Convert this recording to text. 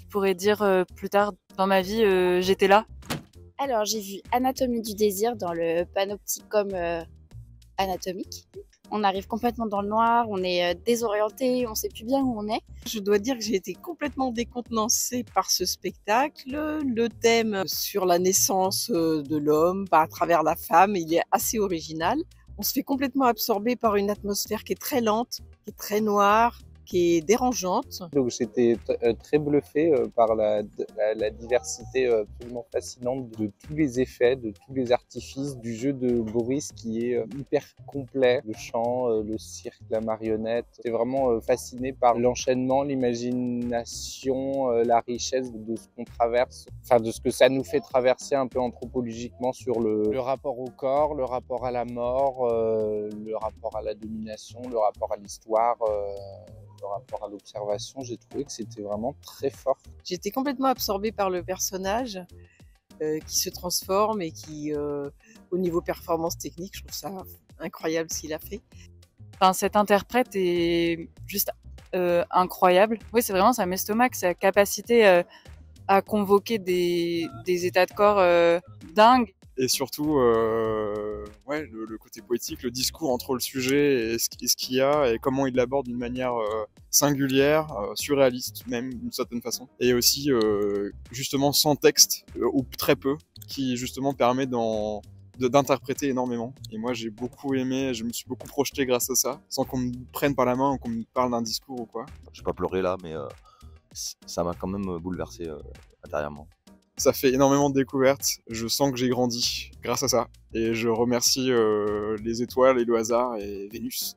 pourrais dire plus tard dans ma vie, j'étais là? Alors, j'ai vu Anatomie du désir dans le panopticon anatomique. On arrive complètement dans le noir, on est désorienté, on sait plus bien où on est. Je dois dire que j'ai été complètement décontenancée par ce spectacle. Le thème sur la naissance de l'homme à travers la femme, il est assez original. On se fait complètement absorber par une atmosphère qui est très lente, qui est très noire, qui est dérangeante. Donc j'étais très bluffé par la diversité absolument fascinante de tous les effets, de tous les artifices, du jeu de Boris qui est hyper complet. Le chant, le cirque, la marionnette. J'étais vraiment fasciné par l'enchaînement, l'imagination, la richesse de ce qu'on traverse, enfin de ce que ça nous fait traverser un peu anthropologiquement sur le rapport au corps, le rapport à la mort, le rapport à la domination, le rapport à l'histoire. Le rapport à l'observation, j'ai trouvé que c'était vraiment très fort. J'étais complètement absorbée par le personnage qui se transforme et qui, au niveau performance technique, je trouve ça incroyable ce qu'il a fait. Enfin, cet interprète est juste incroyable. Oui, c'est vraiment sa m'estomac, sa capacité à convoquer des états de corps dingues. Et surtout, ouais, le côté poétique, le discours entre le sujet et ce qu'il y a, et comment il l'aborde d'une manière singulière, surréaliste même, d'une certaine façon. Et aussi, justement, sans texte, ou très peu, qui justement permet d'interpréter énormément. Et moi, j'ai beaucoup aimé, je me suis beaucoup projeté grâce à ça, sans qu'on me prenne par la main ou qu'on me parle d'un discours ou quoi. J'ai pas pleuré là, mais ça m'a quand même bouleversé intérieurement. Ça fait énormément de découvertes, je sens que j'ai grandi grâce à ça. Et je remercie les étoiles et le hasard et Vénus.